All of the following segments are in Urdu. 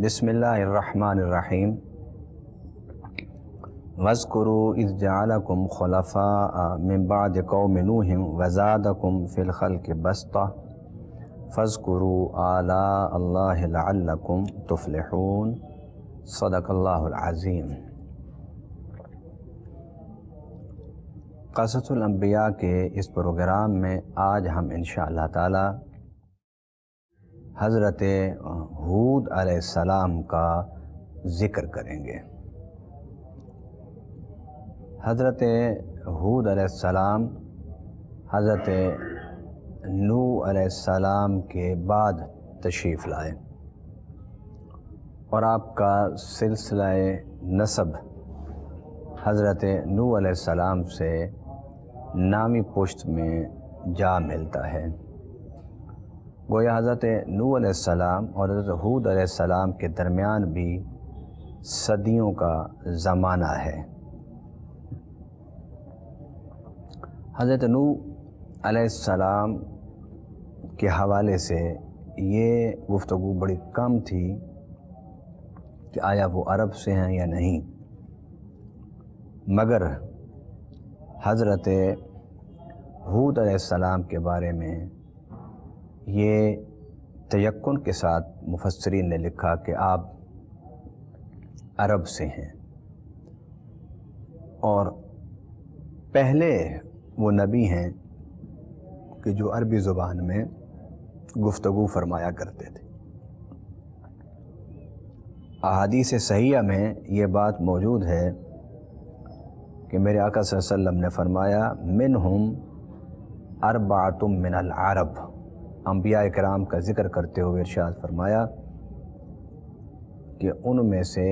بسم اللہ الرحمن الرحیم وَاذْكُرُوا إِذْ جَعَلَكُمْ خُلَفَاءَ مِنْ بَعْدِ قَوْمِ نُوحٍ وَزَادَكُمْ فِي الْخَلْقِ بَسْطَةً فَاذْكُرُوا آلَاءَ اللَّهِ لَعَلَّكُمْ تُفْلِحُونَ صدق اللہ العظیم۔ قصص الانبیاء کے اس پروگرام میں آج ہم انشاءاللہ تعالی حضرت ہود علیہ السلام کا ذکر کریں گے۔ حضرت ہود علیہ السلام حضرت نوح علیہ السلام کے بعد تشریف لائے اور آپ کا سلسلہ نسب حضرت نوح علیہ السلام سے نامی پشت میں جا ملتا ہے۔ گویا حضرت نوح علیہ السلام اور حضرت ہود علیہ السلام کے درمیان بھی صدیوں کا زمانہ ہے۔ حضرت نوح علیہ السلام کے حوالے سے یہ گفتگو بڑی کم تھی کہ آیا وہ عرب سے ہیں یا نہیں، مگر حضرت ہود علیہ السلام کے بارے میں یہ تیقن کے ساتھ مفسرین نے لکھا کہ آپ عرب سے ہیں، اور پہلے وہ نبی ہیں کہ جو عربی زبان میں گفتگو فرمایا کرتے تھے۔ احادیث صحیحہ میں یہ بات موجود ہے کہ میرے آقا صلی اللہ علیہ وسلم نے فرمایا منہم اربعۃ من العرب، انبیاء کرام کا ذکر کرتے ہوئے ارشاد فرمایا کہ ان میں سے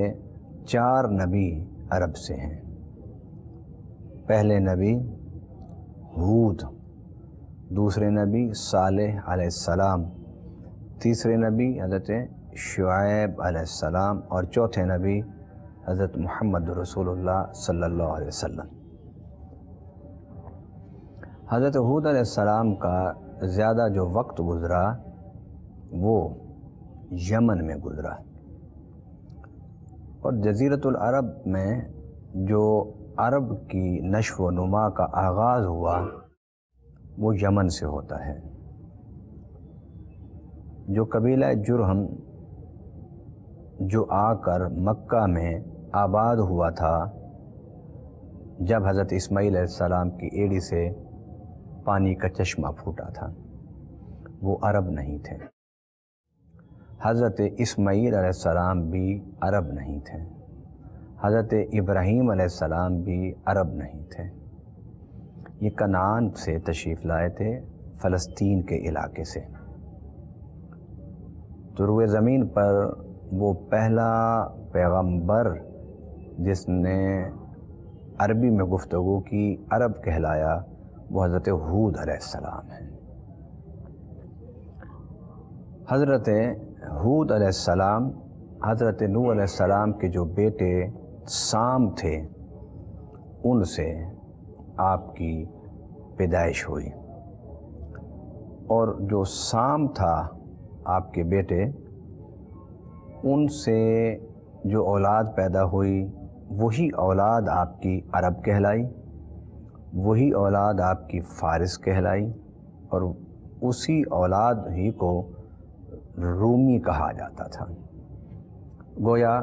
4 نبی عرب سے ہیں۔ پہلے نبی ہود، دوسرے نبی صالح علیہ السلام، تیسرے نبی حضرت شعیب علیہ السلام، اور چوتھے نبی حضرت محمد رسول اللہ صلی اللہ علیہ وسلم۔ حضرت ہود علیہ السلام کا زیادہ جو وقت گزرا وہ یمن میں گزرا، اور جزیرۃ العرب میں جو عرب کی نشو و نما کا آغاز ہوا وہ یمن سے ہوتا ہے۔ جو قبیلہ جرہم جو آ کر مکہ میں آباد ہوا تھا جب حضرت اسماعیل علیہ السلام کی ایڑی سے پانی کا چشمہ پھوٹا تھا، وہ عرب نہیں تھے۔ حضرت اسماعیل علیہ السلام بھی عرب نہیں تھے، حضرت ابراہیم علیہ السلام بھی عرب نہیں تھے۔ یہ کنعان سے تشریف لائے تھے، فلسطین کے علاقے سے۔ تو روئے زمین پر وہ پہلا پیغمبر جس نے عربی میں گفتگو کی، عرب کہلایا، وہ حضرت ہود علیہ السلام ہیں۔ حضرت ہود علیہ السلام حضرت نوح علیہ السلام کے جو بیٹے سام تھے ان سے آپ کی پیدائش ہوئی، اور جو سام تھا آپ کے بیٹے، ان سے جو اولاد پیدا ہوئی وہی اولاد آپ کی عرب کہلائی، وہی اولاد آپ کی فارس کہلائی، اور اسی اولاد ہی کو رومی کہا جاتا تھا۔ گویا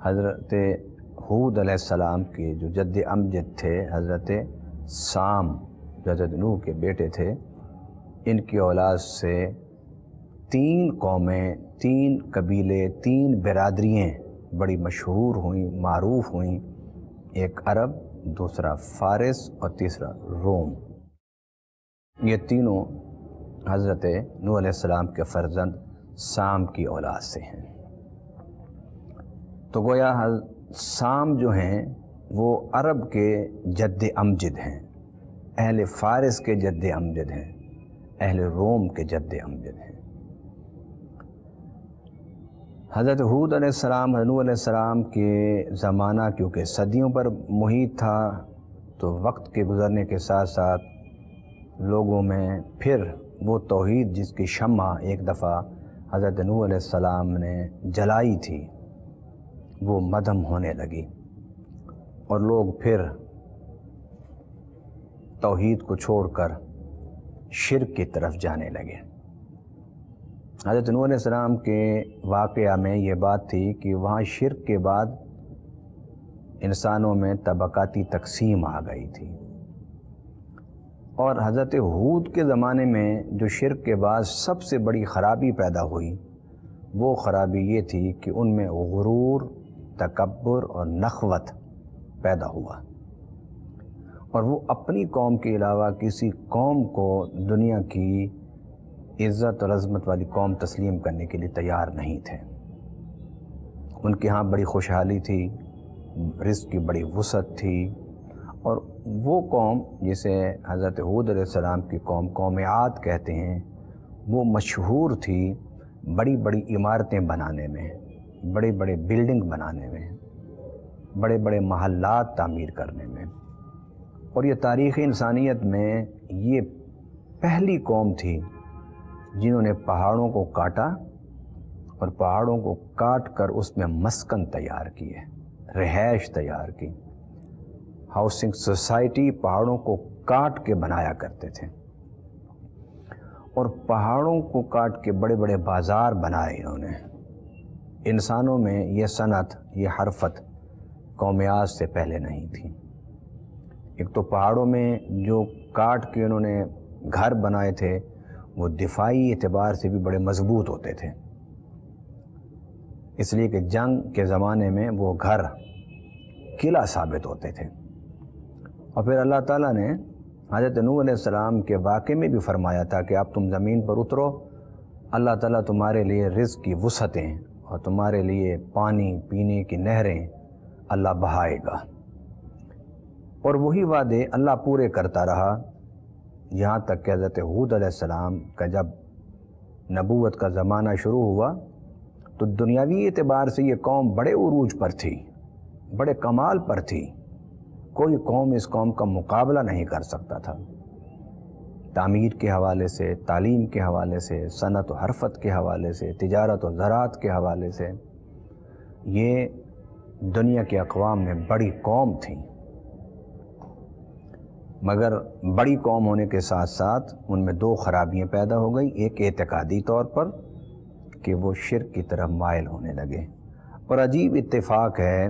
حضرت ہود علیہ السلام کے جو جد امجد تھے حضرت سام، جو حضرت نوح کے بیٹے تھے، ان کی اولاد سے 3 قومیں، 3 قبیلے، 3 برادریاں بڑی مشہور ہوئیں، معروف ہوئیں، ایک عرب، دوسرا فارس، اور تیسرا روم۔ یہ تینوں حضرت نوح علیہ السلام کے فرزند سام کی اولاد سے ہیں۔ تو گویا سام جو ہیں وہ عرب کے جد امجد ہیں، اہل فارس کے جد امجد ہیں، اہل روم کے جد امجد ہیں۔ حضرت ہود علیہ السلام، حضرت نوح علیہ السلام کے زمانہ کیونکہ صدیوں پر محیط تھا، تو وقت کے گزرنے کے ساتھ ساتھ لوگوں میں پھر وہ توحید جس کی شمع ایک دفعہ حضرت نوح علیہ السلام نے جلائی تھی وہ مدھم ہونے لگی اور لوگ پھر توحید کو چھوڑ کر شرک کی طرف جانے لگے۔ حضرت نوح علیہ السلام کے واقعہ میں یہ بات تھی کہ وہاں شرک کے بعد انسانوں میں طبقاتی تقسیم آ گئی تھی، اور حضرت ہود کے زمانے میں جو شرک کے بعد سب سے بڑی خرابی پیدا ہوئی وہ خرابی یہ تھی کہ ان میں غرور، تکبر اور نخوت پیدا ہوا، اور وہ اپنی قوم کے علاوہ کسی قوم کو دنیا کی عزت اور عظمت والی قوم تسلیم کرنے کے لیے تیار نہیں تھے۔ ان کے ہاں بڑی خوشحالی تھی، رزق کی بڑی وسعت تھی، اور وہ قوم جسے حضرت ہود علیہ السلام کی قوم عاد کہتے ہیں، وہ مشہور تھی بڑی بڑی عمارتیں بنانے میں، بڑے بڑے بلڈنگ بنانے میں، بڑے بڑے محلات تعمیر کرنے میں، اور یہ تاریخ انسانیت میں یہ پہلی قوم تھی جنہوں نے پہاڑوں کو کاٹا اور پہاڑوں کو کاٹ کر اس میں مسکن تیار کیے، رہائش تیار کی۔ ہاؤسنگ سوسائٹی پہاڑوں کو کاٹ کے بنایا کرتے تھے، اور پہاڑوں کو کاٹ کے بڑے بڑے بازار بنائے انہوں نے۔ انسانوں میں یہ صنعت، یہ حرفت قوم عاد سے پہلے نہیں تھی۔ ایک تو پہاڑوں میں جو کاٹ کے انہوں نے گھر بنائے تھے وہ دفاعی اعتبار سے بھی بڑے مضبوط ہوتے تھے، اس لیے کہ جنگ کے زمانے میں وہ گھر قلعہ ثابت ہوتے تھے۔ اور پھر اللہ تعالیٰ نے حضرت نوح علیہ السلام کے واقعے میں بھی فرمایا تھا کہ اب تم زمین پر اترو، اللہ تعالیٰ تمہارے لیے رزق کی وسعتیں اور تمہارے لیے پانی پینے کی نہریں اللہ بہائے گا، اور وہی وعدے اللہ پورے کرتا رہا، یہاں تک کہ حضرت ہود علیہ السلام کا جب نبوت کا زمانہ شروع ہوا تو دنیاوی اعتبار سے یہ قوم بڑے عروج پر تھی، بڑے کمال پر تھی، کوئی قوم اس قوم کا مقابلہ نہیں کر سکتا تھا۔ تعمیر کے حوالے سے، تعلیم کے حوالے سے، صنعت و حرفت کے حوالے سے، تجارت و زراعت کے حوالے سے یہ دنیا کے اقوام میں بڑی قوم تھی، مگر بڑی قوم ہونے کے ساتھ ساتھ ان میں دو خرابیاں پیدا ہو گئی۔ ایک اعتقادی طور پر کہ وہ شرک کی طرف مائل ہونے لگے، اور عجیب اتفاق ہے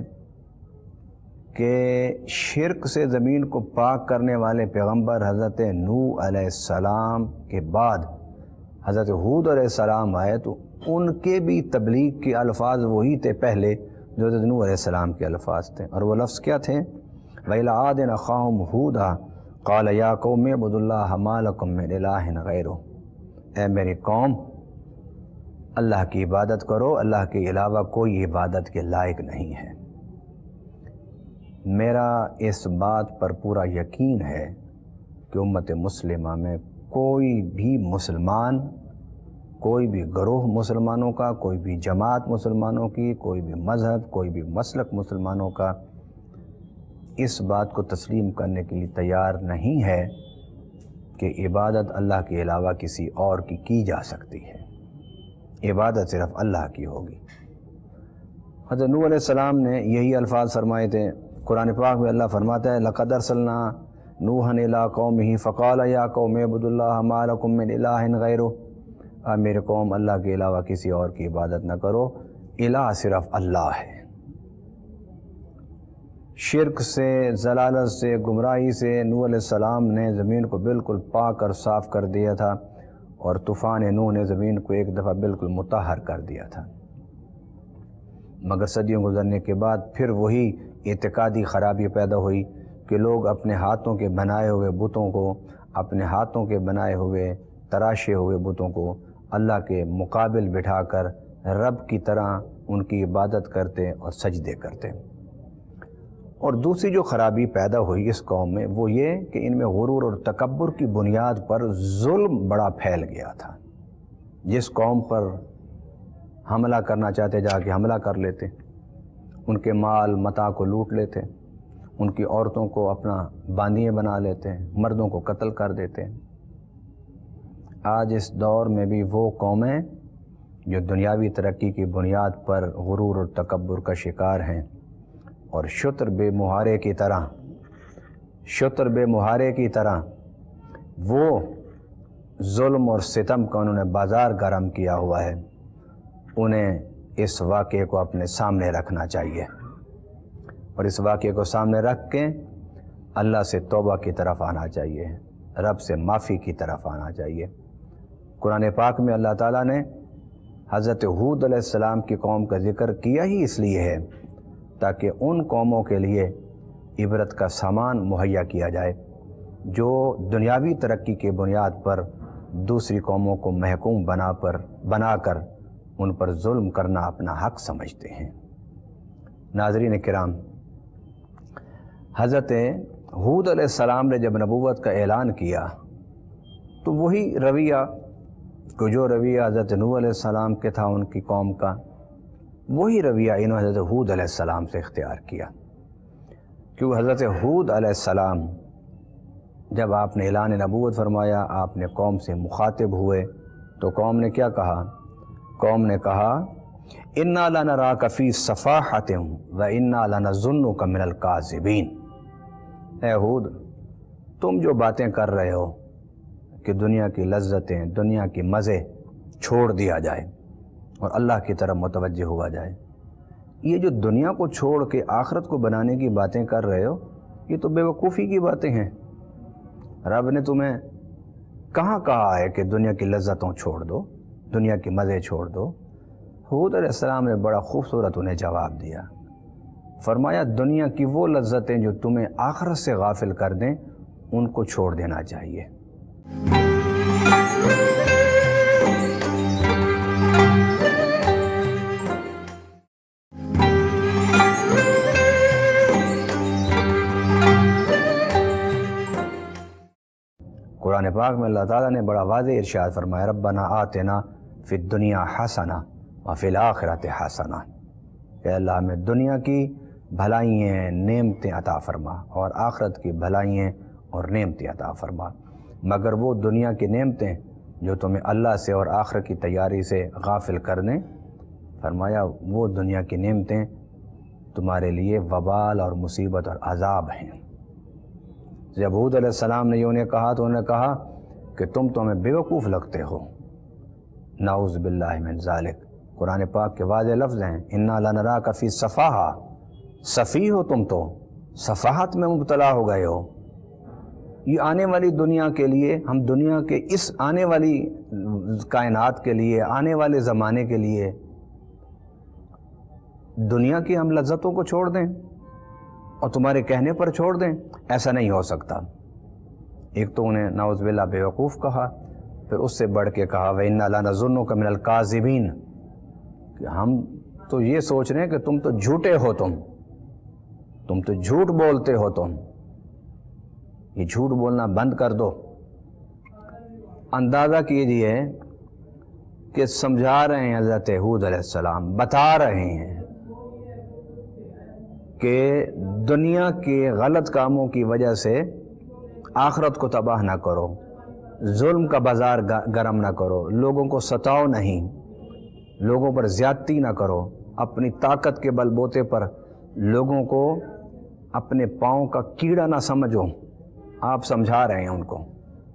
کہ شرک سے زمین کو پاک کرنے والے پیغمبر حضرت نوح علیہ السلام کے بعد حضرت ہود علیہ السلام آئے تو ان کے بھی تبلیغ کے الفاظ وہی تھے پہلے جو حضرت نوح علیہ السلام کے الفاظ تھے، اور وہ لفظ کیا تھے؟ وَإِلَىٰ عَادٍ أَخَاهُمْ هُودًا قَالَ يَا قَوْمِ اعْبُدُوا اللَّهَ مَا لَكُم مِّنْ إِلَٰهٍ غَيْرُهُ، اے میری قوم اللہ کی عبادت کرو، اللہ کے علاوہ کوئی عبادت کے لائق نہیں ہے۔ میرا اس بات پر پورا یقین ہے کہ امت مسلمہ میں کوئی بھی مسلمان، کوئی بھی گروہ مسلمانوں کا، کوئی بھی جماعت مسلمانوں کی، کوئی بھی مذہب، کوئی بھی مسلک مسلمانوں کا اس بات کو تسلیم کرنے کے لیے تیار نہیں ہے کہ عبادت اللہ کے علاوہ کسی اور کی جا سکتی ہے۔ عبادت صرف اللہ کی ہوگی۔ حضرت نوح علیہ السلام نے یہی الفاظ فرمائے تھے۔ قرآن پاک میں اللہ فرماتا ہے لَقَدْ أَرْسَلْنَا نُوحًا إِلَىٰ قَوْمِهِ فَقَالَ يَا قَوْمِ اعْبُدُوا اللَّهَ مَا لَكُم مِّنْ إِلَٰهٍ غَيْرُهُ، اب میرے قوم اللہ کے علاوہ کسی اور کی عبادت نہ کرو، الہ صرف اللہ ہے۔ شرک سے، ضلالت سے، گمراہی سے نوح علیہ السلام نے زمین کو بالکل پاک اور صاف کر دیا تھا، اور طوفان نوح نے زمین کو ایک دفعہ بالکل مطہر کر دیا تھا، مگر صدیوں گزرنے کے بعد پھر وہی اعتقادی خرابی پیدا ہوئی کہ لوگ اپنے ہاتھوں کے بنائے ہوئے بتوں کو، اپنے ہاتھوں کے بنائے ہوئے تراشے ہوئے بتوں کو اللہ کے مقابل بٹھا کر رب کی طرح ان کی عبادت کرتے اور سجدے کرتے۔ اور دوسری جو خرابی پیدا ہوئی اس قوم میں وہ یہ کہ ان میں غرور اور تکبر کی بنیاد پر ظلم بڑا پھیل گیا تھا۔ جس قوم پر حملہ کرنا چاہتے جا کے حملہ کر لیتے، ان کے مال متاع کو لوٹ لیتے، ان کی عورتوں کو اپنا باندیاں بنا لیتے، مردوں کو قتل کر دیتے۔ آج اس دور میں بھی وہ قومیں جو دنیاوی ترقی کی بنیاد پر غرور اور تکبر کا شکار ہیں اور شتر بے مہارے کی طرح وہ ظلم اور ستم کا انہوں نے بازار گرم کیا ہوا ہے، انہیں اس واقعے کو اپنے سامنے رکھنا چاہیے اور اس واقعے کو سامنے رکھ کے اللہ سے توبہ کی طرف آنا چاہیے، رب سے معافی کی طرف آنا چاہیے۔ قرآن پاک میں اللہ تعالیٰ نے حضرت ہود علیہ السلام کی قوم کا ذکر کیا ہی اس لیے ہے تاکہ ان قوموں کے لیے عبرت کا سامان مہیا کیا جائے جو دنیاوی ترقی کی بنیاد پر دوسری قوموں کو محکوم بنا کر ان پر ظلم کرنا اپنا حق سمجھتے ہیں۔ ناظرین کرام، حضرت ہود علیہ السلام نے جب نبوت کا اعلان کیا تو وہی رویہ جو رویہ حضرت نوح علیہ السلام کے تھا ان کی قوم کا، وہی رویہ انہوں نے حضرت ہود علیہ السلام سے اختیار کیا، کیونکہ حضرت ہود علیہ السلام جب آپ نے اعلان نبوت فرمایا، آپ نے قوم سے مخاطب ہوئے تو قوم نے کیا کہا؟ قوم نے کہا اِنَّا لَنَرَاكَ فِي صَفَاحَةٍ وَإِنَّا لَنَظُنُّكَ مِنَ الْكَاذِبِينَ۔ اے ہود، تم جو باتیں کر رہے ہو کہ دنیا کی لذتیں، دنیا کی مزے چھوڑ دیا جائے اور اللہ کی طرف متوجہ ہوا جائے، یہ جو دنیا کو چھوڑ کے آخرت کو بنانے کی باتیں کر رہے ہو، یہ تو بے وقوفی کی باتیں ہیں۔ رب نے تمہیں کہاں کہا ہے کہ دنیا کی لذتوں چھوڑ دو، دنیا کے مزے چھوڑ دو؟ ہود علیہ السلام نے بڑا خوبصورت انہیں جواب دیا، فرمایا دنیا کی وہ لذتیں جو تمہیں آخرت سے غافل کر دیں ان کو چھوڑ دینا چاہیے۔ قرآن پاک میں اللہ تعالیٰ نے بڑا واضح ارشاد فرمایا، ربنا آتنا فی الدنیا حسنہ وفی الآخرۃ حسنہ، کہ اللہ ہمیں دنیا کی بھلائیاں نعمتیں عطا فرما اور آخرت کی بھلائیاں اور نعمتیں عطا فرما، مگر وہ دنیا کی نعمتیں جو تمہیں اللہ سے اور آخرت کی تیاری سے غافل کر دیں، فرمایا وہ دنیا کی نعمتیں تمہارے لیے وبال اور مصیبت اور عذاب ہیں۔ جب ہود علیہ السلام نے یہ انہیں کہا تو انہوں نے کہا کہ تم تو ہمیں بیوقوف لگتے ہو، نعوذ باللہ من ذالک۔ قرآن پاک کے واضح لفظ ہیں، اِنَّا لَنَرَاكَ فِي صَفَاحَةٍ، صفی ہو تم تو، صفاحت میں مبتلا ہو گئے ہو۔ یہ آنے والی دنیا کے لیے، ہم دنیا کے اس آنے والی کائنات کے لیے، آنے والے زمانے کے لیے دنیا کی ہم لذتوں کو چھوڑ دیں اور تمہارے کہنے پر چھوڑ دیں؟ ایسا نہیں ہو سکتا۔ ایک تو انہیں نعوذ باللہ بیوقوف کہا، پھر اس سے بڑھ کے کہا وَإِنَّا لَنَظُنُّكَ مِنَ الْكَاذِبِينَ، کہ ہم تو یہ سوچ رہے ہیں کہ تم تو جھوٹے ہو، تم تو جھوٹ بولتے ہو، تم یہ جھوٹ بولنا بند کر دو۔ اندازہ کیجئے کہ سمجھا رہے ہیں حضرت ہود علیہ السلام، بتا رہے ہیں کہ دنیا کے غلط کاموں کی وجہ سے آخرت کو تباہ نہ کرو، ظلم کا بازار گرم نہ کرو، لوگوں کو ستاؤ نہیں، لوگوں پر زیادتی نہ کرو، اپنی طاقت کے بل بوتے پر لوگوں کو اپنے پاؤں کا کیڑا نہ سمجھو۔ آپ سمجھا رہے ہیں ان کو،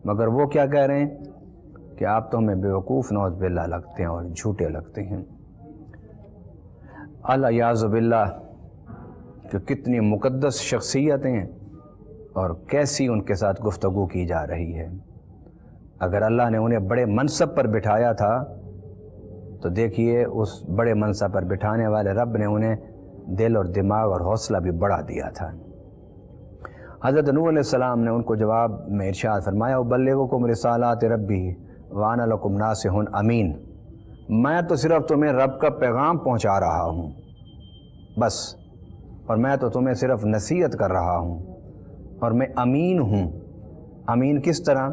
مگر وہ کیا کہہ رہے ہیں کہ آپ تو ہمیں بیوقوف نعوذ باللہ لگتے ہیں اور جھوٹے لگتے ہیں۔ الیاذ باللہ، کہ کتنی مقدس شخصیتیں اور کیسی ان کے ساتھ گفتگو کی جا رہی ہے۔ اگر اللہ نے انہیں بڑے منصب پر بٹھایا تھا تو دیکھیے اس بڑے منصب پر بٹھانے والے رب نے انہیں دل اور دماغ اور حوصلہ بھی بڑھا دیا تھا۔ حضرت نوح علیہ السلام نے ان کو جواب میں ارشاد فرمایا، ابلغکم رسالات ربی وانا لکم ناصح امین، میں تو صرف تمہیں رب کا پیغام پہنچا رہا ہوں بس، اور میں تو تمہیں صرف نصیحت کر رہا ہوں، اور میں امین ہوں۔ امین کس طرح؟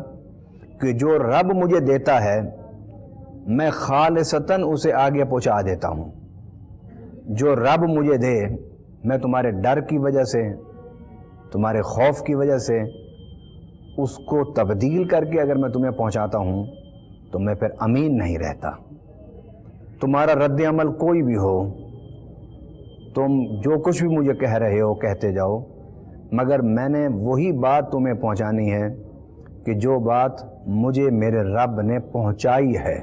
کہ جو رب مجھے دیتا ہے میں خالصتاً اسے آگے پہنچا دیتا ہوں۔ جو رب مجھے دے میں تمہارے ڈر کی وجہ سے، تمہارے خوف کی وجہ سے اس کو تبدیل کر کے اگر میں تمہیں پہنچاتا ہوں تو میں پھر امین نہیں رہتا۔ تمہارا رد عمل کوئی بھی ہو، تم جو کچھ بھی مجھے کہہ رہے ہو کہتے جاؤ، مگر میں نے وہی بات تمہیں پہنچانی ہے کہ جو بات مجھے میرے رب نے پہنچائی ہے،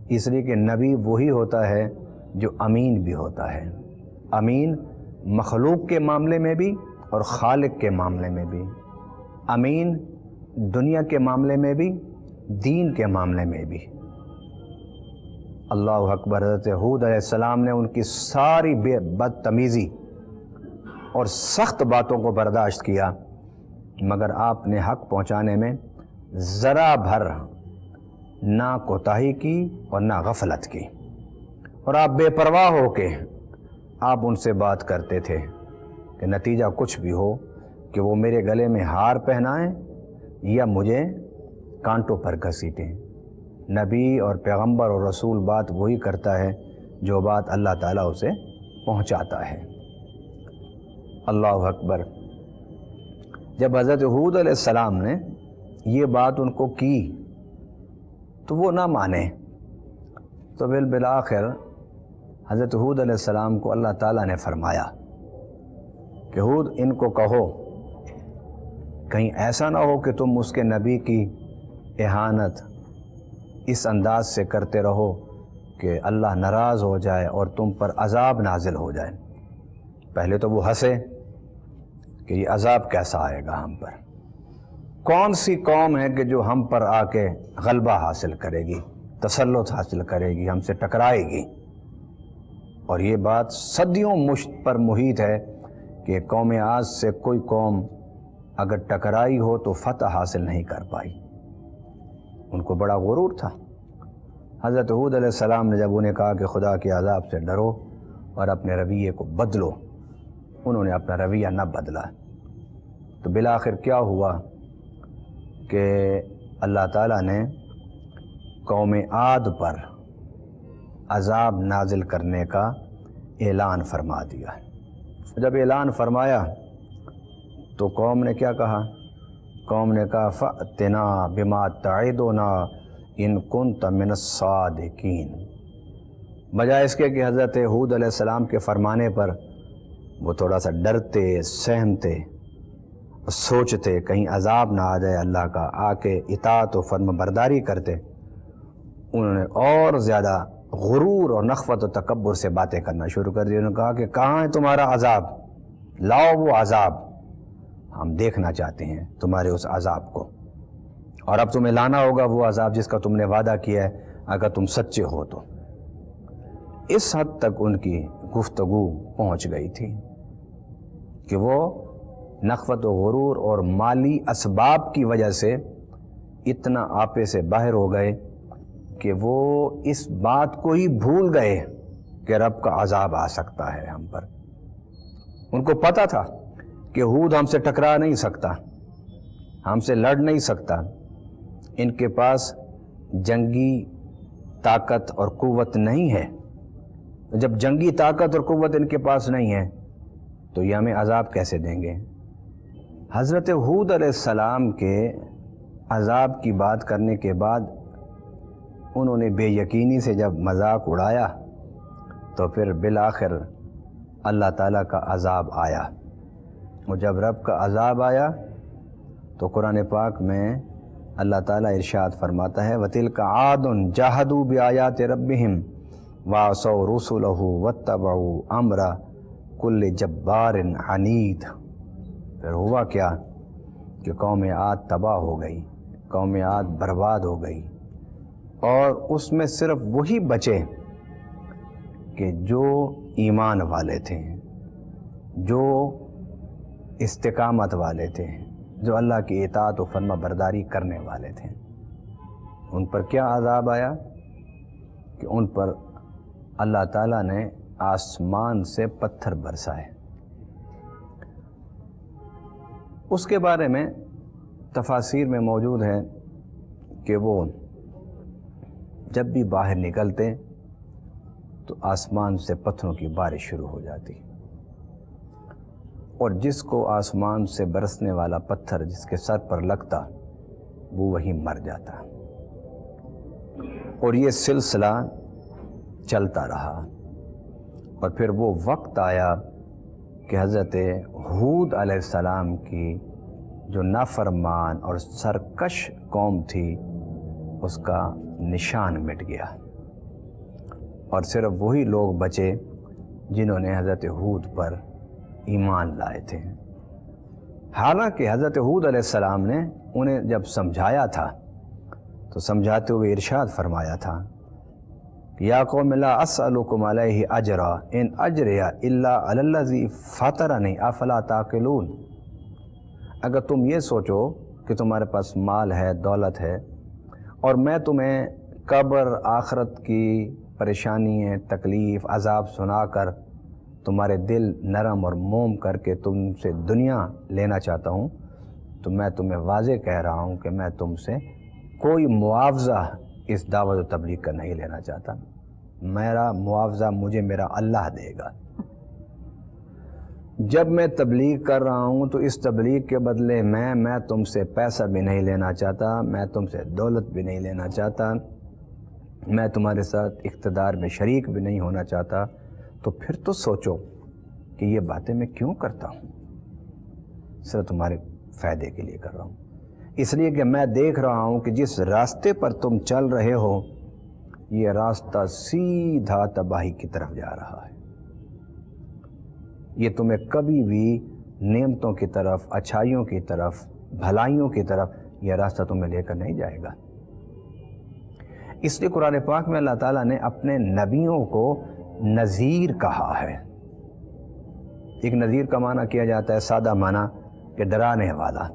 اس لیے کہ نبی وہی ہوتا ہے جو امین بھی ہوتا ہے، امین مخلوق کے معاملے میں بھی اور خالق کے معاملے میں بھی، امین دنیا کے معاملے میں بھی، دین کے معاملے میں بھی۔ اللہ اکبر۔ حضرت ہود علیہ السلام نے ان کی ساری بدتمیزی اور سخت باتوں کو برداشت کیا، مگر آپ نے حق پہنچانے میں ذرا بھر نہ کوتاہی کی اور نہ غفلت کی، اور آپ بے پرواہ ہو کے آپ ان سے بات کرتے تھے کہ نتیجہ کچھ بھی ہو کہ وہ میرے گلے میں ہار پہنائیں یا مجھے کانٹوں پر گھسیٹیں۔ نبی اور پیغمبر اور رسول بات وہی کرتا ہے جو بات اللہ تعالیٰ اسے پہنچاتا ہے۔ اللہ اکبر۔ جب حضرت ہود علیہ السلام نے یہ بات ان کو کی تو وہ نہ مانے، تو بالآخر حضرت ہود علیہ السلام کو اللہ تعالیٰ نے فرمایا کہ ہود ان کو کہو کہیں ایسا نہ ہو کہ تم اس کے نبی کی اہانت اس انداز سے کرتے رہو کہ اللہ ناراض ہو جائے اور تم پر عذاب نازل ہو جائے۔ پہلے تو وہ ہنسے کہ یہ عذاب کیسا آئے گا ہم پر، کون سی قوم ہے کہ جو ہم پر آ کے غلبہ حاصل کرے گی، تسلط حاصل کرے گی، ہم سے ٹکرائے گی۔ اور یہ بات صدیوں مشت پر محیط ہے کہ قوم عاد سے کوئی قوم اگر ٹکرائی ہو تو فتح حاصل نہیں کر پائی۔ ان کو بڑا غرور تھا۔ حضرت ہود علیہ السلام نے جب انہیں کہا کہ خدا کے عذاب سے ڈرو اور اپنے رویے کو بدلو، انہوں نے اپنا رویہ نہ بدلا۔ تو بالآخر کیا ہوا کہ اللہ تعالیٰ نے قوم عاد پر عذاب نازل کرنے کا اعلان فرما دیا۔ جب اعلان فرمایا تو قوم نے کیا کہا؟ قوم نے کہا فَأْتِنَا بِمَا تَعِدُنَا إِن كُنْتَ مِنَ الصَّادِقِينَ۔ بجائے اس کے کہ حضرت ہود علیہ السلام کے فرمانے پر وہ تھوڑا سا ڈرتے، سہمتے، سوچتے کہیں عذاب نہ آ جائے اللہ کا، آ کے اطاعت و فرما برداری کرتے، انہوں نے اور زیادہ غرور اور نخوت و تکبر سے باتیں کرنا شروع کر دی۔ انہوں نے کہا کہ کہاں ہے تمہارا عذاب؟ لاؤ وہ عذاب، ہم دیکھنا چاہتے ہیں تمہارے اس عذاب کو، اور اب تمہیں لانا ہوگا وہ عذاب جس کا تم نے وعدہ کیا ہے اگر تم سچے ہو تو۔ اس حد تک ان کی گفتگو پہنچ گئی تھی کہ وہ نخوت و غرور اور مالی اسباب کی وجہ سے اتنا آپے سے باہر ہو گئے کہ وہ اس بات کو ہی بھول گئے کہ رب کا عذاب آ سکتا ہے ہم پر۔ ان کو پتہ تھا کہ ہود ہم سے ٹکرا نہیں سکتا، ہم سے لڑ نہیں سکتا، ان کے پاس جنگی طاقت اور قوت نہیں ہے۔ جب جنگی طاقت اور قوت ان کے پاس نہیں ہے تو یہ ہمیں عذاب کیسے دیں گے؟ حضرت ہود علیہ السلام کے عذاب کی بات کرنے کے بعد انہوں نے بے یقینی سے جب مذاق اڑایا تو پھر بالآخر اللہ تعالیٰ کا عذاب آیا۔ اور جب رب کا عذاب آیا تو قرآن پاک میں اللہ تعالیٰ ارشاد فرماتا ہے وَتِلْكَ عَادٌ جَاهَدُوا بِآيَاتِ رَبِّهِمْ وَعَصَوْا رُسُلَهُ وَاتَّبَعُوا أَمْرَ كُلِّ جَبَّارٍ عَنِيدٍ۔ پھر ہوا کیا کہ قوم عاد تباہ ہو گئی، قوم عاد برباد ہو گئی، اور اس میں صرف وہی بچے کہ جو ایمان والے تھے، جو استقامت والے تھے، جو اللہ کی اطاعت و فرما برداری کرنے والے تھے۔ ان پر کیا عذاب آیا کہ ان پر اللہ تعالیٰ نے آسمان سے پتھر برسائے۔ اس کے بارے میں تفاسیر میں موجود ہے کہ وہ جب بھی باہر نکلتے تو آسمان سے پتھروں کی بارش شروع ہو جاتی، اور جس کو آسمان سے برسنے والا پتھر جس کے سر پر لگتا وہ وہی مر جاتا۔ اور یہ سلسلہ چلتا رہا، اور پھر وہ وقت آیا کہ حضرت ہود علیہ السلام کی جو نافرمان اور سرکش قوم تھی اس کا نشان مٹ گیا، اور صرف وہی لوگ بچے جنہوں نے حضرت ہود پر ایمان لائے تھے۔ حالانکہ حضرت ہود علیہ السلام نے انہیں جب سمجھایا تھا تو سمجھاتے ہوئے ارشاد فرمایا تھا، یا قوم لا اسألکم علیہ اجرا ان اجری الا علی الذی فطرنی افلا تعقلون۔ اگر تم یہ سوچو کہ تمہارے پاس مال ہے، دولت ہے، اور میں تمہیں قبر، آخرت کی پریشانیاں، تکلیف، عذاب سنا کر تمہارے دل نرم اور موم کر کے تم سے دنیا لینا چاہتا ہوں، تو میں تمہیں واضح کہہ رہا ہوں کہ میں تم سے کوئی معاوضہ اس دعوت و تبلیغ کا نہیں لینا چاہتا۔ میرا معاوضہ مجھے میرا اللہ دے گا۔ جب میں تبلیغ کر رہا ہوں تو اس تبلیغ کے بدلے میں تم سے پیسہ بھی نہیں لینا چاہتا، میں تم سے دولت بھی نہیں لینا چاہتا، میں تمہارے ساتھ اقتدار میں شریک بھی نہیں ہونا چاہتا۔ تو پھر تو سوچو کہ یہ باتیں میں کیوں کرتا ہوں؟ صرف تمہارے فائدے کے لیے کر رہا ہوں، اس لیے کہ میں دیکھ رہا ہوں کہ جس راستے پر تم چل رہے ہو یہ راستہ سیدھا تباہی کی طرف جا رہا ہے۔ یہ تمہیں کبھی بھی نعمتوں کی طرف، اچھائیوں کی طرف، بھلائیوں کی طرف یہ راستہ تمہیں لے کر نہیں جائے گا۔ اس لیے قرآن پاک میں اللہ تعالیٰ نے اپنے نبیوں کو نذیر کہا ہے۔ ایک نذیر کا معنی کیا جاتا ہے سادہ معنی کہ ڈرانے والا،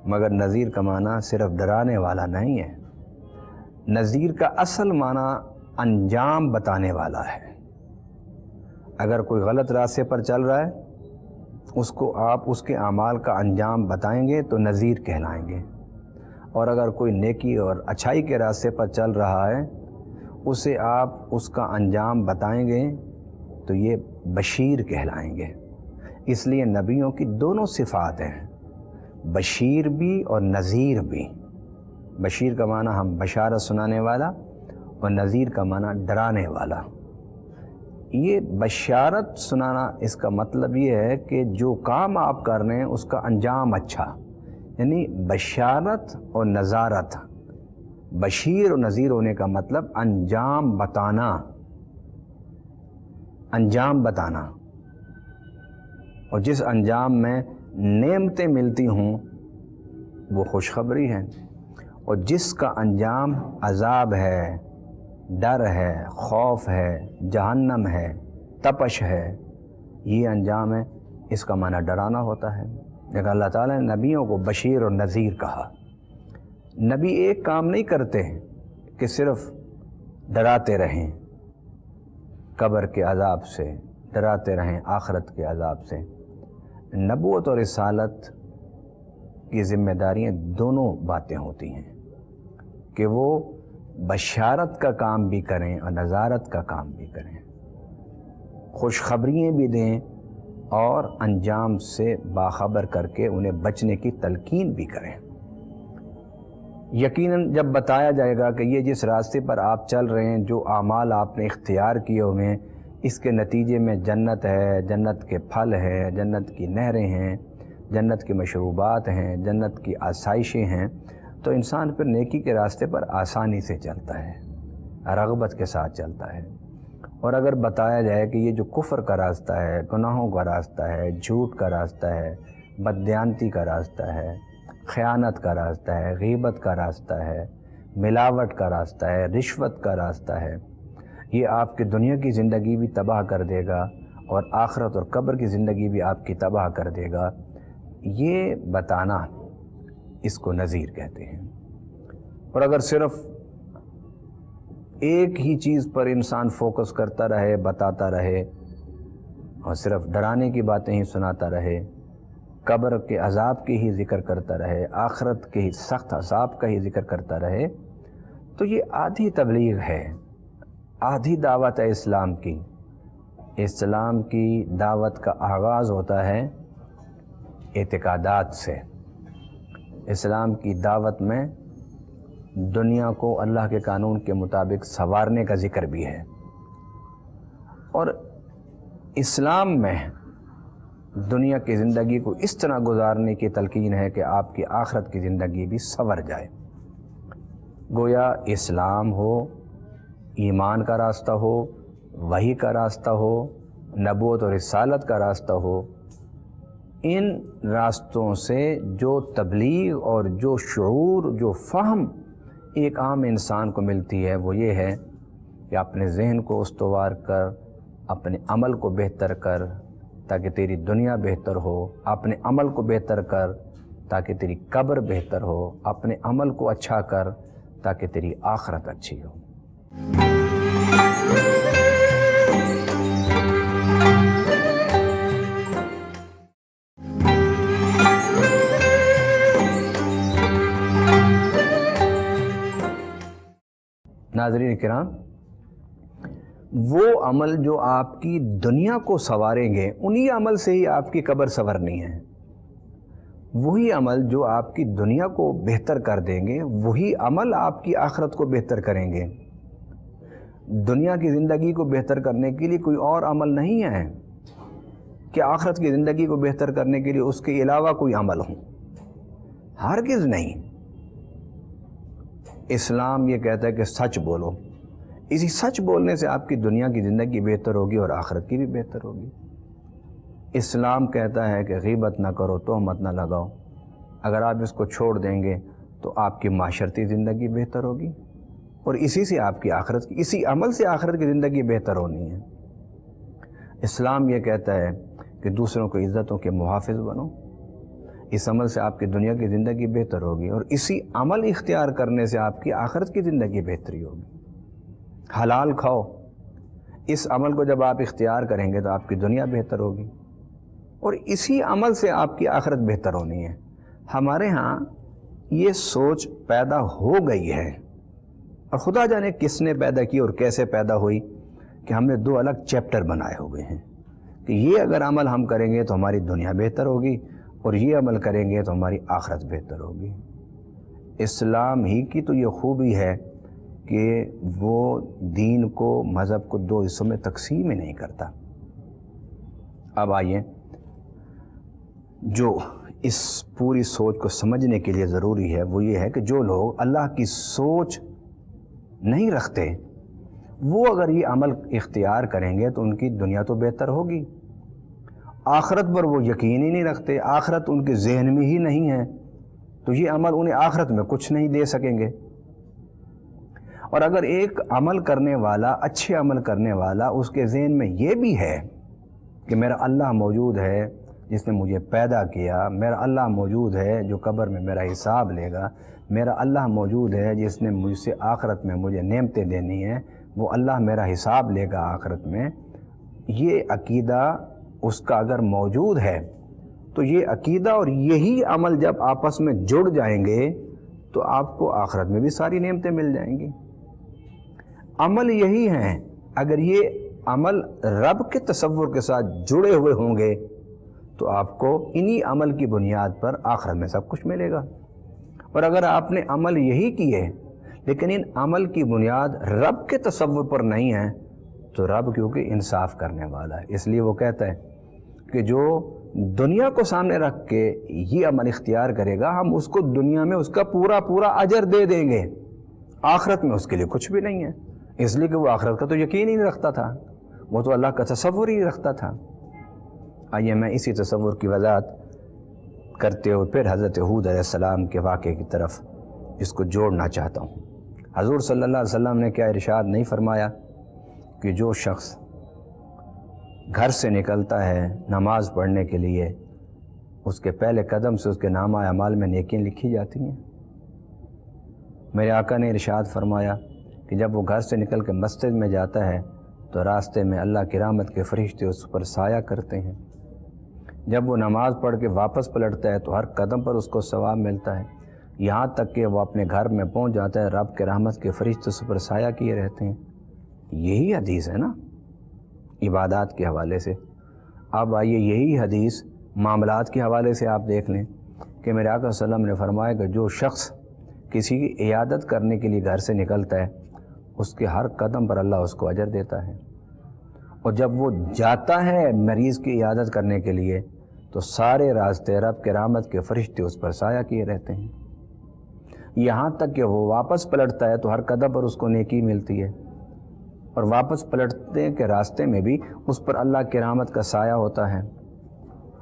مگر نذیر کا معنی صرف ڈرانے والا نہیں ہے۔ نذیر کا اصل معنی انجام بتانے والا ہے۔ اگر کوئی غلط راستے پر چل رہا ہے اس کو آپ اس کے اعمال کا انجام بتائیں گے تو نذیر کہلائیں گے، اور اگر کوئی نیکی اور اچھائی کے راستے پر چل رہا ہے اسے آپ اس کا انجام بتائیں گے تو یہ بشیر کہلائیں گے۔ اس لیے نبیوں کی دونوں صفات ہیں، بشیر بھی اور نذیر بھی۔ بشیر کا معنی ہم بشارت سنانے والا، اور نذیر کا معنی ڈرانے والا۔ یہ بشارت سنانا اس کا مطلب یہ ہے کہ جو کام آپ کر رہے ہیں اس کا انجام اچھا، یعنی بشارت اور نذارت، بشیر اور نذیر ہونے کا مطلب انجام بتانا، انجام بتانا، اور جس انجام میں نعمتیں ملتی ہوں وہ خوشخبری ہے، اور جس کا انجام عذاب ہے، ڈر ہے، خوف ہے، جہنم ہے، تپش ہے، یہ انجام ہے، اس کا معنی ڈرانا ہوتا ہے۔ لیکن اللہ تعالیٰ نے نبیوں کو بشیر اور نذیر کہا۔ نبی ایک کام نہیں کرتے کہ صرف ڈراتے رہیں قبر کے عذاب سے، ڈراتے رہیں آخرت کے عذاب سے۔ نبوت اور رسالت کی ذمہ داریاں دونوں باتیں ہوتی ہیں کہ وہ بشارت کا کام بھی کریں اور نذارت کا کام بھی کریں، خوشخبریاں بھی دیں اور انجام سے باخبر کر کے انہیں بچنے کی تلقین بھی کریں۔ یقیناً جب بتایا جائے گا کہ یہ جس راستے پر آپ چل رہے ہیں، جو اعمال آپ نے اختیار کیے ہوئے ہیں، اس کے نتیجے میں جنت ہے، جنت کے پھل ہیں، جنت کی نہریں ہیں، جنت کے مشروبات ہیں، جنت کی آسائشیں ہیں، تو انسان پھر نیکی کے راستے پر آسانی سے چلتا ہے، رغبت کے ساتھ چلتا ہے۔ اور اگر بتایا جائے کہ یہ جو کفر کا راستہ ہے، گناہوں کا راستہ ہے، جھوٹ کا راستہ ہے، بددیانتی کا راستہ ہے، خیانت کا راستہ ہے، غیبت کا راستہ ہے، ملاوٹ کا راستہ ہے، رشوت کا راستہ ہے، یہ آپ کی دنیا کی زندگی بھی تباہ کر دے گا اور آخرت اور قبر کی زندگی بھی آپ کی تباہ کر دے گا، یہ بتانا اس کو نذیر کہتے ہیں۔ اور اگر صرف ایک ہی چیز پر انسان فوکس کرتا رہے، بتاتا رہے، اور صرف ڈرانے کی باتیں ہی سناتا رہے، قبر کے عذاب کی ہی ذکر کرتا رہے، آخرت کے ہی سخت عذاب کا ہی ذکر کرتا رہے، تو یہ آدھی تبلیغ ہے، آدھی دعوت ہے اسلام کی۔ اسلام کی دعوت کا آغاز ہوتا ہے اعتقادات سے۔ اسلام کی دعوت میں دنیا کو اللہ کے قانون کے مطابق سنوارنے کا ذکر بھی ہے، اور اسلام میں دنیا کی زندگی کو اس طرح گزارنے کی تلقین ہے کہ آپ کی آخرت کی زندگی بھی سنور جائے۔ گویا اسلام ہو، ایمان کا راستہ ہو، وحی کا راستہ ہو، نبوت اور رسالت کا راستہ ہو، ان راستوں سے جو تبلیغ اور جو شعور، جو فہم ایک عام انسان کو ملتی ہے وہ یہ ہے کہ اپنے ذہن کو استوار کر، اپنے عمل کو بہتر کر تاکہ تیری دنیا بہتر ہو، اپنے عمل کو بہتر کر تاکہ تیری قبر بہتر ہو، اپنے عمل کو اچھا کر تاکہ تیری آخرت اچھی ہو۔ ناظرین کرام، وہ عمل جو آپ کی دنیا کو سنواریں گے انہی عمل سے ہی آپ کی قبر سنورنی ہے۔ وہی عمل جو آپ کی دنیا کو بہتر کر دیں گے وہی عمل آپ کی آخرت کو بہتر کریں گے۔ دنیا کی زندگی کو بہتر کرنے کے لیے کوئی اور عمل نہیں ہے کہ آخرت کی زندگی کو بہتر کرنے کے لیے اس کے علاوہ کوئی عمل ہو، ہرگز نہیں۔ اسلام یہ کہتا ہے کہ سچ بولو، اسی سچ بولنے سے آپ کی دنیا کی زندگی بہتر ہوگی اور آخرت کی بھی بہتر ہوگی۔ اسلام کہتا ہے کہ غیبت نہ کرو، تہمت نہ لگاؤ۔ اگر آپ اس کو چھوڑ دیں گے تو آپ کی معاشرتی زندگی بہتر ہوگی اور اسی سے آپ کی آخرت کی، اسی عمل سے آخرت کی زندگی بہتر ہونی ہے۔ اسلام یہ کہتا ہے کہ دوسروں کو عزتوں کے محافظ بنو، اس عمل سے آپ کی دنیا کی زندگی بہتر ہوگی اور اسی عمل اختیار کرنے سے آپ کی آخرت کی زندگی بہتری ہوگی۔ حلال کھاؤ، اس عمل کو جب آپ اختیار کریں گے تو آپ کی دنیا بہتر ہوگی اور اسی عمل سے آپ کی آخرت بہتر ہونی ہے۔ ہمارے ہاں یہ سوچ پیدا ہو گئی ہے اور خدا جانے کس نے پیدا کی اور کیسے پیدا ہوئی کہ ہم نے دو الگ چیپٹر بنائے ہوئے ہیں کہ یہ اگر عمل ہم کریں گے تو ہماری دنیا بہتر ہوگی اور یہ عمل کریں گے تو ہماری آخرت بہتر ہوگی۔ اسلام ہی کی تو یہ خوبی ہے کہ وہ دین کو، مذہب کو دو حصوں میں تقسیم ہی نہیں کرتا۔ اب آئیے، جو اس پوری سوچ کو سمجھنے کے لیے ضروری ہے وہ یہ ہے کہ جو لوگ اللہ کی سوچ نہیں رکھتے وہ اگر یہ عمل اختیار کریں گے تو ان کی دنیا تو بہتر ہوگی، آخرت پر وہ یقین ہی نہیں رکھتے، آخرت ان کے ذہن میں ہی نہیں ہے تو یہ عمل انہیں آخرت میں کچھ نہیں دے سکیں گے۔ اور اگر ایک عمل کرنے والا، اچھے عمل کرنے والا، اس کے ذہن میں یہ بھی ہے کہ میرا اللہ موجود ہے جس نے مجھے پیدا کیا، میرا اللہ موجود ہے جو قبر میں میرا حساب لے گا، میرا اللہ موجود ہے جس نے مجھ سے آخرت میں مجھے نعمتیں دینی ہیں، وہ اللہ میرا حساب لے گا آخرت میں، یہ عقیدہ اس کا اگر موجود ہے تو یہ عقیدہ اور یہی عمل جب آپس میں جڑ جائیں گے تو آپ کو آخرت میں بھی ساری نعمتیں مل جائیں گی۔ عمل یہی ہیں، اگر یہ عمل رب کے تصور کے ساتھ جڑے ہوئے ہوں گے تو آپ کو انہی عمل کی بنیاد پر آخرت میں سب کچھ ملے گا۔ اور اگر آپ نے عمل یہی کیے لیکن ان عمل کی بنیاد رب کے تصور پر نہیں ہے تو رب کیونکہ انصاف کرنے والا ہے، اس لیے وہ کہتا ہے کہ جو دنیا کو سامنے رکھ کے یہ عمل اختیار کرے گا ہم اس کو دنیا میں اس کا پورا اجر دے دیں گے، آخرت میں اس کے لیے کچھ بھی نہیں ہے، اس لیے کہ وہ آخرت کا تو یقین ہی نہیں رکھتا تھا، وہ تو اللہ کا تصور ہی رکھتا تھا۔ آئیے میں اسی تصور کی وضاحت کرتے ہوئے پھر حضرت ہود علیہ السلام کے واقعے کی طرف اس کو جوڑنا چاہتا ہوں۔ حضور صلی اللہ علیہ وسلم نے کیا ارشاد نہیں فرمایا کہ جو شخص گھر سے نکلتا ہے نماز پڑھنے کے لیے اس کے پہلے قدم سے اس کے نامہ اعمال میں نیکیاں لکھی جاتی ہیں؟ میرے آقا نے ارشاد فرمایا کہ جب وہ گھر سے نکل کے مسجد میں جاتا ہے تو راستے میں اللہ کی رحمت کے فرشتے اس پر سایہ کرتے ہیں، جب وہ نماز پڑھ کے واپس پلٹتا ہے تو ہر قدم پر اس کو ثواب ملتا ہے، یہاں تک کہ وہ اپنے گھر میں پہنچ جاتا ہے رب کے رحمت کے فرشتے اس پر سایہ کیے رہتے ہیں۔ یہی حدیث ہے نا عبادات کے حوالے سے۔ اب آئیے یہی حدیث معاملات کے حوالے سے آپ دیکھ لیں کہ میرے آقا صلی اللہ علیہ وسلم نے فرمایا کہ جو شخص کسی کی عیادت کرنے کے لیے گھر سے نکلتا ہے، اس کے ہر قدم پر اللہ اس کو اجر دیتا ہے، اور جب وہ جاتا ہے مریض کی عیادت کرنے کے لیے تو سارے راستے رب کے رحمت کے فرشتے اس پر سایہ کیے رہتے ہیں، یہاں تک کہ وہ واپس پلٹتا ہے تو ہر قدم پر اس کو نیکی ملتی ہے، اور واپس پلٹنے کے راستے میں بھی اس پر اللہ کی رحمت کا سایہ ہوتا ہے۔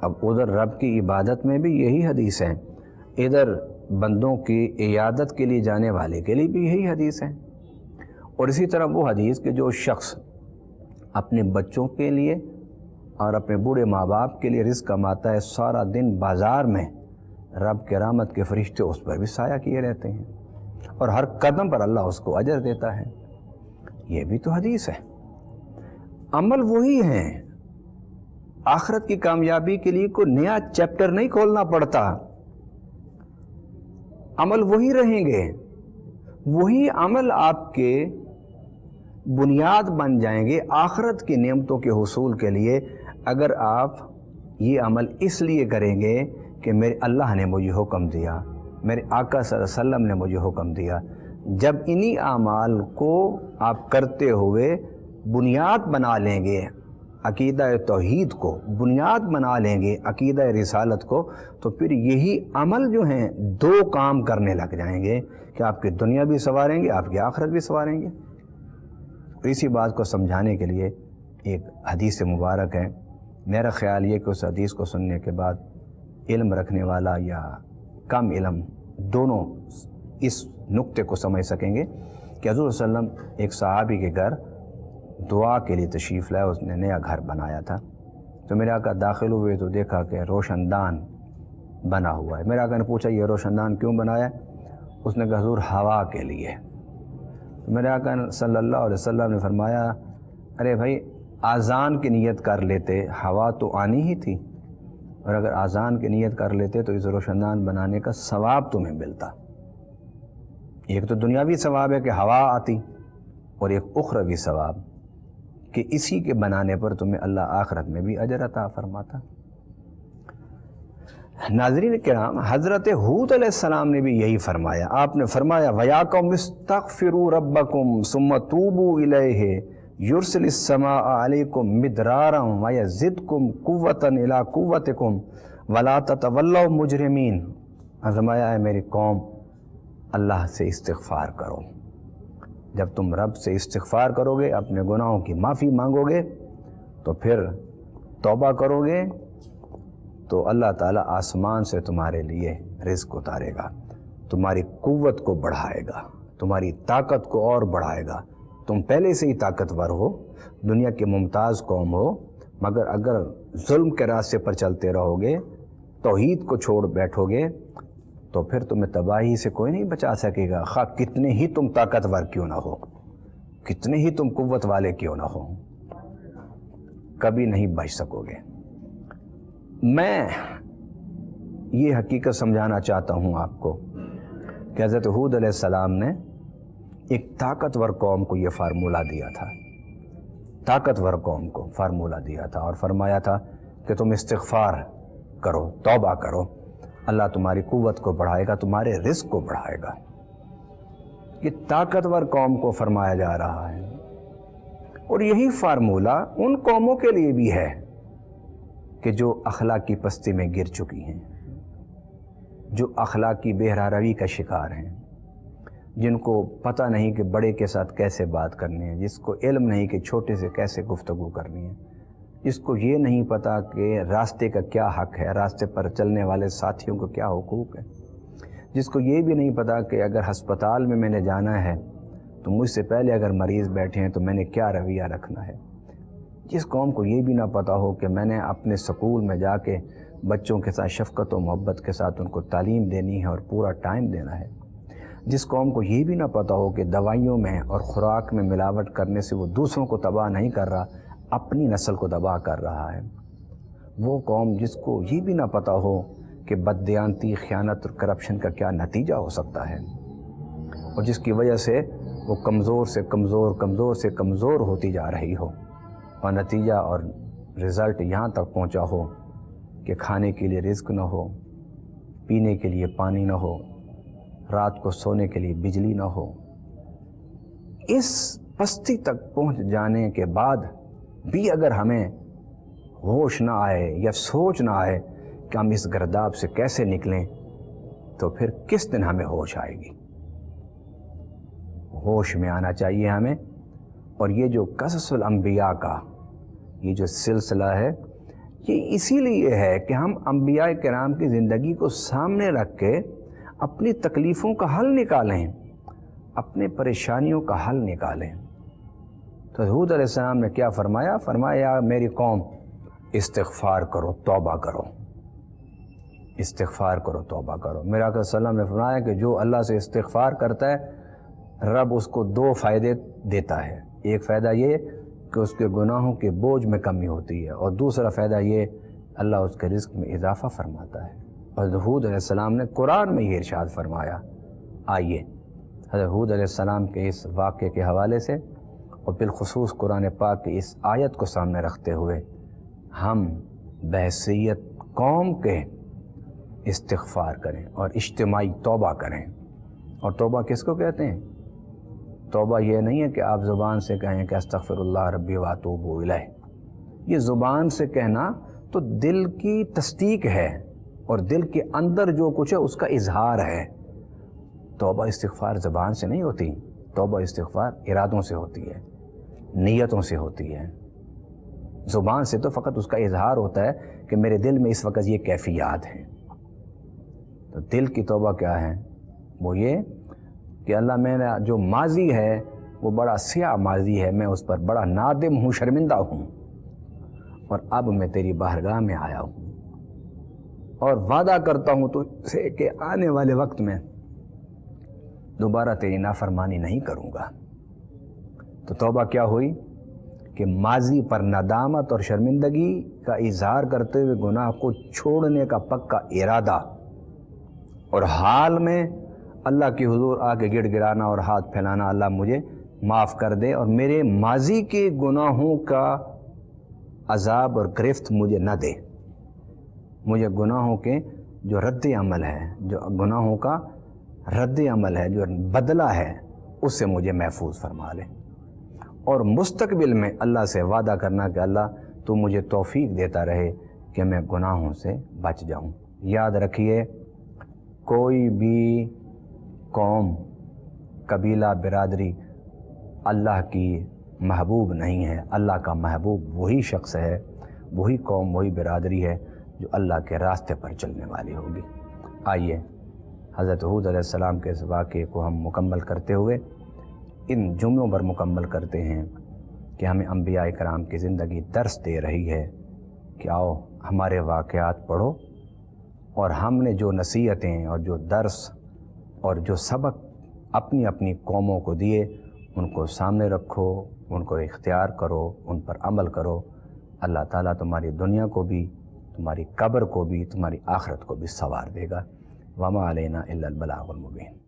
اب ادھر رب کی عبادت میں بھی یہی حدیث ہے، ادھر بندوں کی عیادت کے لیے جانے والے کے لیے بھی یہی حدیث ہے۔ اور اسی طرح وہ حدیث کہ جو شخص اپنے بچوں کے لیے اور اپنے بوڑھے ماں باپ کے لیے رزق کماتا ہے، سارا دن بازار میں رب کے رحمت کے فرشتے اس پر بھی سایہ کیے رہتے ہیں، اور ہر قدم پر اللہ اس کو اجر دیتا ہے۔ یہ بھی تو حدیث ہے۔ عمل وہی ہیں، آخرت کی کامیابی کے لیے کوئی نیا چیپٹر نہیں کھولنا پڑتا، عمل وہی رہیں گے، وہی عمل آپ کے بنیاد بن جائیں گے آخرت کی نعمتوں کے حصول کے لیے، اگر آپ یہ عمل اس لیے کریں گے کہ میرے اللہ نے مجھے حکم دیا، میرے آقا صلی اللہ علیہ وسلم نے مجھے حکم دیا۔ جب انہی اعمال کو آپ کرتے ہوئے بنیاد بنا لیں گے عقیدہ توحید کو، بنیاد بنا لیں گے عقیدہ رسالت کو، تو پھر یہی عمل جو ہیں دو کام کرنے لگ جائیں گے کہ آپ کی دنیا بھی سنواریں گے، آپ کی آخرت بھی سنواریں گے۔ اسی بات کو سمجھانے کے لیے ایک حدیث مبارک ہے، میرا خیال یہ کہ اس حدیث کو سننے کے بعد علم رکھنے والا یا کم علم دونوں اس نقطے کو سمجھ سکیں گے کہ حضور صلی اللہ علیہ وسلم ایک صحابی کے گھر دعا کے لیے تشریف لائے، اس نے نیا گھر بنایا تھا، تو میرے آقا داخل ہوئے تو دیکھا کہ روشن دان بنا ہوا ہے۔ میرے آقا نے پوچھا یہ روشن دان کیوں بنایا؟ اس نے کہا حضور ہوا کے لیے۔ تو میرے آقا صلی اللہ علیہ وسلم نے فرمایا ارے بھائی اذان کی نیت کر لیتے، ہوا تو آنی ہی تھی، اور اگر اذان کی نیت کر لیتے تو اس روشن دان بنانے کا ثواب تمہیں ملتا۔ ایک تو دنیاوی ثواب ہے کہ ہوا آتی، اور ایک اخروی ثواب کہ اسی کے بنانے پر تمہیں اللہ آخرت میں بھی اجر عطا فرماتا۔ ناظرین کرام، حضرت ہود علیہ السلام نے بھی یہی فرمایا۔ آپ نے فرمایا وَيَا قَوْمِ اسْتَغْفِرُوا رَبَّكُمْ ثُمَّ تُوبُوا إِلَيْهِ يُرْسِلِ السَّمَاءَ عَلَيْكُمْ مِدْرَارًا وَيَزِدْكُمْ قُوَّةً إِلَىٰ قُوَّتِكُمْ وَلَا تَتَوَلَّوْا مُجْرِمِينَ۔ فرمایا اے میری قوم، اللہ سے استغفار کرو۔ جب تم رب سے استغفار کرو گے، اپنے گناہوں کی معافی مانگو گے، تو پھر توبہ کرو گے تو اللہ تعالیٰ آسمان سے تمہارے لیے رزق اتارے گا، تمہاری قوت کو بڑھائے گا، تمہاری طاقت کو اور بڑھائے گا۔ تم پہلے سے ہی طاقتور ہو، دنیا کے ممتاز قوم ہو، مگر اگر ظلم کے راستے پر چلتے رہو گے، توحید کو چھوڑ بیٹھو گے، تو پھر تمہیں تباہی سے کوئی نہیں بچا سکے گا، خواہ کتنے ہی تم طاقتور کیوں نہ ہو، کتنے ہی تم قوت والے کیوں نہ ہو، کبھی نہیں بچ سکو گے۔ میں یہ حقیقت سمجھانا چاہتا ہوں آپ کو کہ حضرت ہود علیہ السلام نے ایک طاقتور قوم کو یہ فارمولہ دیا تھا، طاقتور قوم کو فارمولہ دیا تھا، اور فرمایا تھا کہ تم استغفار کرو، توبہ کرو، اللہ تمہاری قوت کو بڑھائے گا، تمہارے رزق کو بڑھائے گا۔ یہ طاقتور قوم کو فرمایا جا رہا ہے، اور یہی فارمولہ ان قوموں کے لیے بھی ہے کہ جو اخلاقی پستی میں گر چکی ہیں، جو اخلاقی بہرہ کا شکار ہیں، جن کو پتہ نہیں کہ بڑے کے ساتھ کیسے بات کرنی ہے، جس کو علم نہیں کہ چھوٹے سے کیسے گفتگو کرنی ہے، جس کو یہ نہیں پتہ کہ راستے کا کیا حق ہے، راستے پر چلنے والے ساتھیوں کو کیا حقوق ہے، جس کو یہ بھی نہیں پتہ کہ اگر ہسپتال میں نے جانا ہے تو مجھ سے پہلے اگر مریض بیٹھے ہیں تو میں نے کیا رویہ رکھنا ہے، جس قوم کو یہ بھی نہ پتہ ہو کہ میں نے اپنے سکول میں جا کے بچوں کے ساتھ شفقت و محبت کے ساتھ ان کو تعلیم دینی ہے اور پورا ٹائم دینا ہے، جس قوم کو یہ بھی نہ پتہ ہو کہ دوائیوں میں اور خوراک میں ملاوٹ کرنے سے وہ دوسروں کو تباہ نہیں کر رہا، اپنی نسل کو تباہ کر رہا ہے، وہ قوم جس کو یہ بھی نہ پتہ ہو کہ بددیانتی، خیانت اور کرپشن کا کیا نتیجہ ہو سکتا ہے، اور جس کی وجہ سے وہ کمزور سے کمزور، کمزور سے کمزور ہوتی جا رہی ہو، اور نتیجہ اور رزلٹ یہاں تک پہنچا ہو کہ کھانے کے لیے رزق نہ ہو، پینے کے لیے پانی نہ ہو، رات کو سونے کے لیے بجلی نہ ہو، اس پستی تک پہنچ جانے کے بعد بھی اگر ہمیں ہوش نہ آئے یا سوچ نہ آئے کہ ہم اس گرداب سے کیسے نکلیں، تو پھر کس دن ہمیں ہوش آئے گی؟ ہوش میں آنا چاہیے ہمیں۔ اور یہ جو قصص الانبیاء کا یہ جو سلسلہ ہے، یہ اسی لیے ہے کہ ہم انبیاء کرام کی زندگی کو سامنے رکھ کے اپنی تکلیفوں کا حل نکالیں، اپنے پریشانیوں کا حل نکالیں۔ تو ہود علیہ السلام نے کیا فرمایا؟ فرمایا میری قوم استغفار کرو، توبہ کرو، استغفار کرو، توبہ کرو۔ میرا آقا صلی اللہ علیہ وسلم نے فرمایا کہ جو اللہ سے استغفار کرتا ہے رب اس کو دو فائدے دیتا ہے۔ ایک فائدہ یہ کہ اس کے گناہوں کے بوجھ میں کمی ہوتی ہے، اور دوسرا فائدہ یہ اللہ اس کے رزق میں اضافہ فرماتا ہے۔ حضرت ہود علیہ السلام نے قرآن میں یہ ارشاد فرمایا۔ آئیے حضرت ہود علیہ السلام کے اس واقعے کے حوالے سے اور بالخصوص قرآن پاک کی اس آیت کو سامنے رکھتے ہوئے ہم بحیثیت قوم کے استغفار کریں اور اجتماعی توبہ کریں۔ اور توبہ کس کو کہتے ہیں؟ توبہ یہ نہیں ہے کہ آپ زبان سے کہیں کہ استغفر اللہ ربی واتوب الیہ۔ یہ زبان سے کہنا تو دل کی تصدیق ہے، اور دل کے اندر جو کچھ ہے اس کا اظہار ہے۔ توبہ استغفار زبان سے نہیں ہوتی، توبہ استغفار ارادوں سے ہوتی ہے، نیتوں سے ہوتی ہے۔ زبان سے تو فقط اس کا اظہار ہوتا ہے کہ میرے دل میں اس وقت یہ کیفیات ہیں۔ تو دل کی توبہ کیا ہے؟ وہ یہ کہ اللہ میرا جو ماضی ہے وہ بڑا سیاہ ماضی ہے، میں اس پر بڑا نادم ہوں، شرمندہ ہوں، اور اب میں تیری بارگاہ میں آیا ہوں، اور وعدہ کرتا ہوں تو سے کہ آنے والے وقت میں دوبارہ تیری نافرمانی نہیں کروں گا۔ تو توبہ کیا ہوئی کہ ماضی پر ندامت اور شرمندگی کا اظہار کرتے ہوئے گناہ کو چھوڑنے کا پکا ارادہ، اور حال میں اللہ کی حضور آ کے گڑ گڑانا اور ہاتھ پھیلانا، اللہ مجھے معاف کر دے اور میرے ماضی کے گناہوں کا عذاب اور گرفت مجھے نہ دے، مجھے گناہوں کے جو رد عمل ہے، جو گناہوں کا رد عمل ہے، جو بدلہ ہے، اس سے مجھے محفوظ فرما لے۔ اور مستقبل میں اللہ سے وعدہ کرنا کہ اللہ تو مجھے توفیق دیتا رہے کہ میں گناہوں سے بچ جاؤں۔ یاد رکھیے، کوئی بھی قوم، قبیلہ، برادری اللہ کی محبوب نہیں ہے۔ اللہ کا محبوب وہی شخص ہے، وہی قوم، وہی برادری ہے جو اللہ کے راستے پر چلنے والی ہوگی۔ آئیے حضرت ہود علیہ السلام کے اس واقعے کو ہم مکمل کرتے ہوئے ان جملوں پر مکمل کرتے ہیں کہ ہمیں انبیاء کرام کی زندگی درس دے رہی ہے کہ آؤ ہمارے واقعات پڑھو، اور ہم نے جو نصیحتیں اور جو درس اور جو سبق اپنی اپنی قوموں کو دیے ان کو سامنے رکھو، ان کو اختیار کرو، ان پر عمل کرو۔ اللہ تعالیٰ تمہاری دنیا کو بھی، تمہاری قبر کو بھی، تمہاری آخرت کو بھی سنوار دے گا۔ وما علینا الا البلاغ المبین۔